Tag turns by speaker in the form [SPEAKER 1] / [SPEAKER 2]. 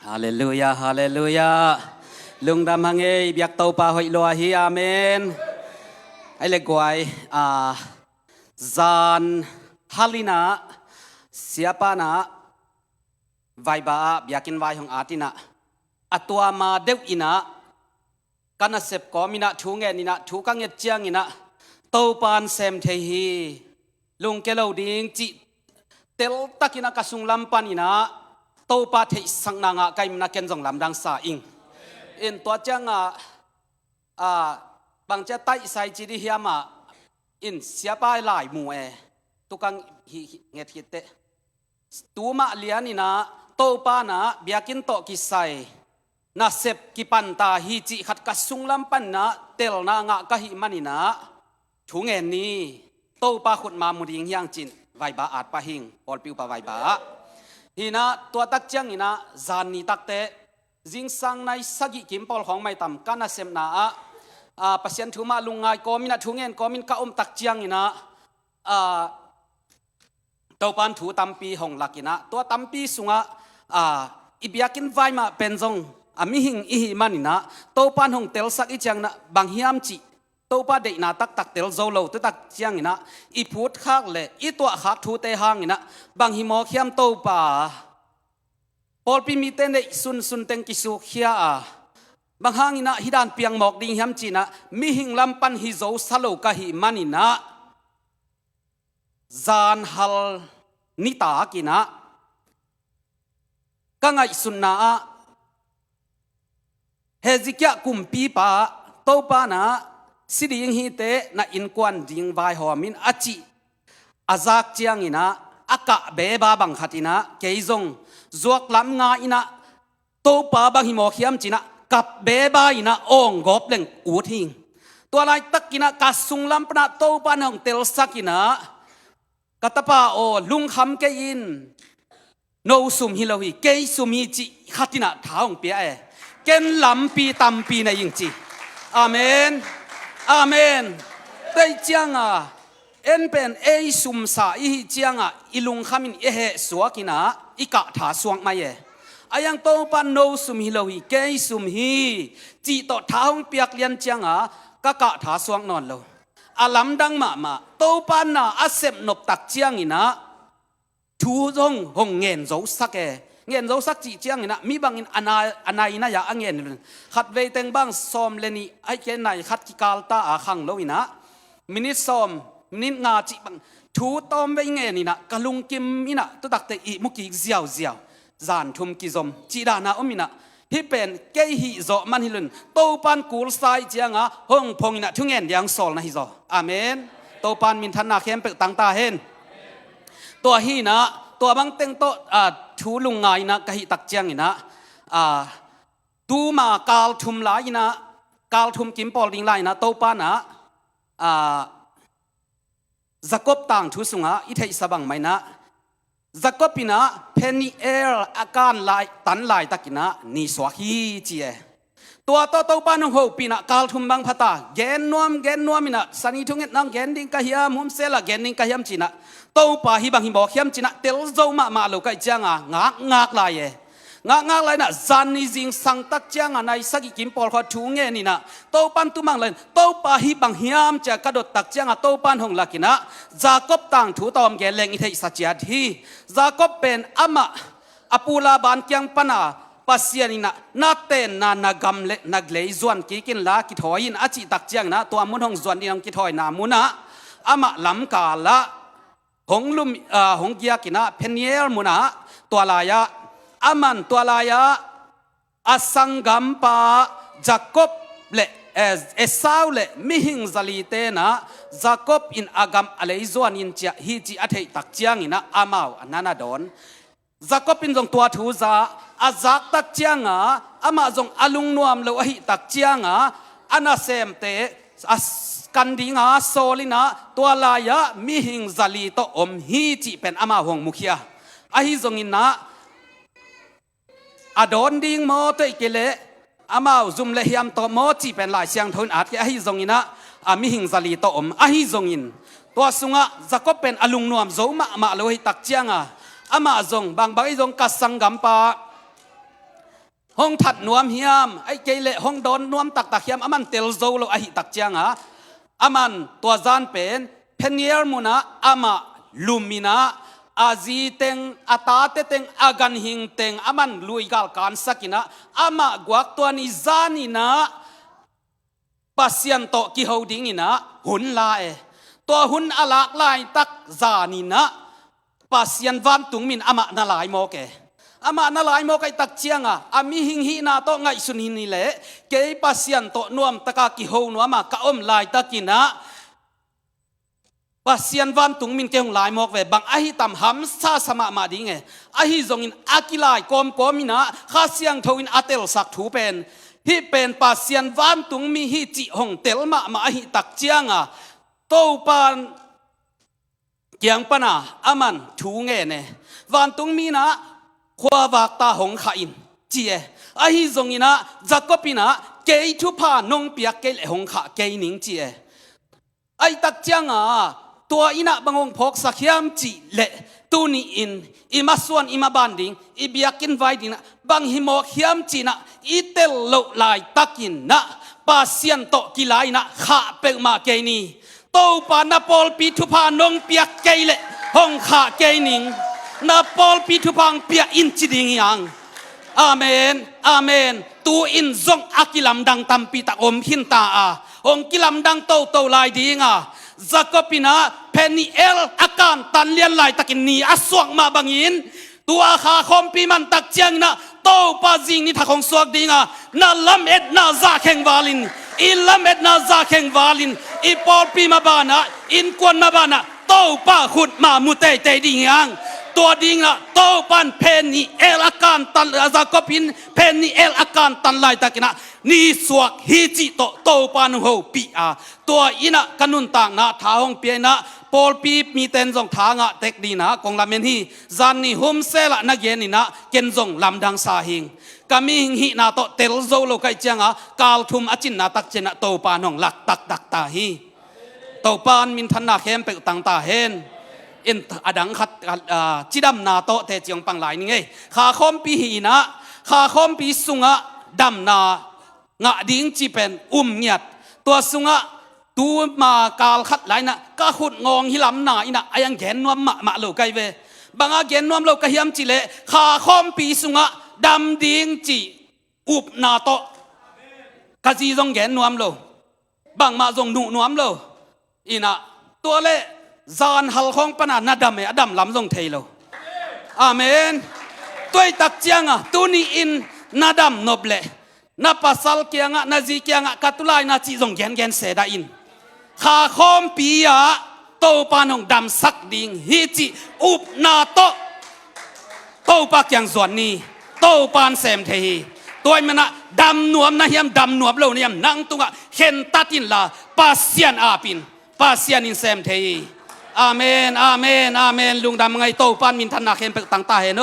[SPEAKER 1] Hallelujah, hallelujah. Lung đam hang e biak tàu pa hoi loa hi amen. Ai le guai zan halina siapa na vai ba biakin vai hong atina atua ma deu ina kana sep ko mina thu nge ni na thu ka nge chiang ina tàu pan sem the hi lung ke lo ding chi tel takina kasung lampan ina tàu pa the sang na nga kai na ken jong lam dang sa ing in tua chang bang cha tai sai chi di hiama in siapa lai mu e tukang hi nget hite tu ma lian ina tàu pa na biakin to ki sai na sep ki panta hi chi khat kasung lampan na tel na nga ka hi manina thu nge ni tàu pa khut ma mu ding yang chin vai ba at pa hing pol piu pa vai ba hina tua tak chang ina zan ni takte jing sang nai sagi kim pol khong mai tam kana sem na pasien thuma lungai ko mina thungen ko min ka tak chiang ina tàu pan thu tampi hong lakina tua tampi sunga ibiakin vai ma penjong ami hing i manina tàu pan hong tel sak i chang na bang hiam chi tàu pa de na tak tel zo lo te tak chiang ina i phut khak le i tua khak thu te hang ina bang hi mo khiam tàu pa pol pi mi ten de sun teng ki su khia bang hang ina hidan piang mok ding hiam chi na mi hing lam pan hi zo salo ka hi manina zan hal nita kina kangai sunna hezikya kumpi pa tàu pa na siding hi te na in kwan ding vai homin achi azak chiang ina aka be ba bang khatina keizong zuak lam nga ina tàu pa bang hi mo khiam china kap be ba ina ong gop leng u thing tua lai takina kasung lam pana tàu pa nong tel sakina katapa o lung kham ke in no sum hilohi ke sum hi chi khatina thaung pia e ken lam pi tam pi na ying chi amen amen dei chiang en pen e sum sa i chiang ilung khamin e he suakina ika tha suang mai e ayang to pan no sum hilohi ke sum hi chi to thaung piak lian chiang ka tha suang non lo alam dang ma tàu pan na asep nop tak chiang ina thu jong hong ngen zo sak e ngen zo sak chi chiang ina mi bangin anai na ya angen khat ve teng bang som leni ai ke nai khat ki kalta khang lo ina minit som minit nga chi bang thu tom ve ngen ina kalung kim ina tu tak te i muki ziaw zan thum ki zom chi da na omina hi pen ke hi zo man hilun tàu pan kul sai chianga hong phong ina thungen yang sol na hi zo amen tàu pan min than na khem pe tang ta henตัวhi naตัวบางเต็งโตทูลุงไงนะกะหิตักเจียงนะตูมากาลทุมหลายนะกาลทุมกิมปอลดิงไลนะโตปานะจักบต่างทุสุงะอิเทอิสบังไม่นะจักบินะเพนิเอลอาการลายตันลายตะกินะนี่สวะฮีจีเอตัวโตปานงโหปีนะกาลทุมบังพัตตาแกนนวมมินะสันิทุงเงนังแกนดิงกะฮิยามุมเซละแกนดิงกะฮิยามจีนะtàu pa hi bang hi bo khiam china tel zo ma lo kai chang ngak lai e ngak lai na zan ni jing sang tak chang nai sagi kim pol kho thu nge ni na tàu pan tu mang len tàu pa hi bang hiam cha ka dot tak chang tàu pan hong lakina jacob tang thu tom ge leng i thei sa chia thi jacob pen ama apula ban kyang pana pasianina na ten na nagam le naglei zuan ki kin la ki thoin achi tak chang na to mun hong zuan ding ki thoi na muna ama lam ka la hong lum hong gia kina peniel muna tualaya aman tualaya asangam pa jacob le esau le mihing zalite na jacob in agam aleizuan in chia hi chi athei tak chiang ina amau anana don jacob in jong tua thu za azak tak chiang ama jong alung nuam lo hi tak chiang ana sem teกันดิงาโซลินะตัวลายะมีหิงซาลีโตอมฮีจิเป็นอามาหงมุขยาอาฮิจงอินนะอดอนดิงโมเตอิเกเลอามาซุมเลฮิยมโตโมจิเป็นลายเสียงทนอาทิอาฮิจงอินะมีหิงซาลีโตอมอาฮิจงอินตัวสุงะจะก็เป็นอลุงนวมโซมาโลหิตักเจียงอามาจงบางอิจงกัสสังกัมปา ห้องถัดนวมเฮียมไอ้เกลเล่ห้องโดนนวมตักตักเฮียมอามันเตลโซโลไอหิตักเจียงอามันตัวจานเป็นเพนเนียร์มุนะอามาลูมินะอาจีเต็งอาตาเตเต็งอากันหิงเต็งอามันลุยกัลการสักินะอามากวักตัวนิจานินะปัสยันโตกิฮาวดิ้งนะหุ่นลายตัวหุ่นอลากลายตักจานินะปัสยันวันตุงมินอามานาลายโมเกอามานาลายโมกไอตักเชียงอามีหิงหินาโตไงสุนหินี่เละเกยปัสยันโตนวมตะกากิฮาวนวมกะอมลายตักินะปัสยันวันตุงมินเกงลายโมกเวบังอาหิตามหัมซาสมามาดิงเออาหิจงอินอากิลายกอมกอมินะข้าเสียงทวินอาเตลสักถูเป็นฮิเป็นปัสยันวันตุงมีฮิจิหงเตลมาอาหิตักเชียงโตปันเกียงปนาอามันถูเงเนวันตุงมีนะขวาวากตาหงขาอินจีเออาฮิจงอินะจักกปินะเกยทุพานงเปียกเกลหงขาเกยนิงจีเอไอตักเจียงตัวอินะบังองพกสักยามจีเละตูนี่อิมาส่วนอิมาบันดิงอิเบียกินไว้ดินะบังหิมอกยามจีนะอิเตลโลลายตักินนะปาเซียนโตกิลายนะขาเปกมาเกนีโตปานาปอลปีทุพานงเปียกเกยเละหงขาเกยนิงนาปอลปีทุพังเปียอินจิดิงยังอาเมนอาเมนตูอินซงอากิลัมดังตัมปีตะอมหินตาองกิลัมดังโตโตลายดิงจักปินะเพนิเอลอาการตันเลียนลายตะกินนีอสวงมาบังอินตัวขาคอมปีมันตักเจียงนะโตปาจิงนี่ทักของสวกดิงนาลัมเอ็ดนาซาเข่งวาลินอิลัมเอ็ดนาซาเข่งวาลินอีปอลปีมาบานะอินกวนมาบานะโตปาขุดมามุเตเตดิงยังตัวดิ่งโตปันเพนิเอลอาการตันจากก็พินเพนิเอลอาการตันลายตะกินะนี่สวกฮิจิโตปันหูปีตัวอินะกันุนต่างนะท้าห้องเปียนะปอลปีมีเต็นจงทางเต็กดีนะกงลาเมนฮีจานนี่หุมเซละนักเย็นนี่นะเกนจงลำดังสาหิงกามีหิงฮีนาโตเตลโซโลไกจังกาลทุมอจินนาตักเจนะโตปันห้องหลักตักดักตาฮีโตปันมินทันนาเข้มเปกตังตาเฮนอินอดังขัดจิดำนาโตเตจิงปังหลายนี่ไงข้าคอมปีหีนะข้าคอมปีสุงะดำนางะดิ้งจีเป็นเงียดตัวสุงะตูมากาลขัดหลายนะก็ขุดงองหิลำนาอินะอายังแกนนวมมะโลไกเวบางอาแกนนวมโลกะเฮียมจิเลข้าคอมปีสุงะดำดิ้งจีนาโตกะจีจงแกนนวมโลบางมาจงหนุนวมโลอินะตัวเล่จานฮัลของปนานาดำอดัมลำทรงเทโลอาเมนตัวตักเจียงตัวนี้อินนาดำนบเล่นาปัสสัลเกียงนาจีเกียงกัตุลายนาจีจงแกนเสดาอินข้าคอมปีโตปานองดำสักดิ่งฮิจิอุบนาโตปักยังส่วนนี้โตปานเซมเทฮีตัวมันนะดำนวมนะเฮียมดำนวมโลนี่ยมนั่งตุงเห็นตัดินลาปัสยันอาปินปัสยันอินเซมเทฮีอาเมนอาเมนอาเมนลุงดำไงโตปานมินทันนาเข้มเปกตังตาเฮโน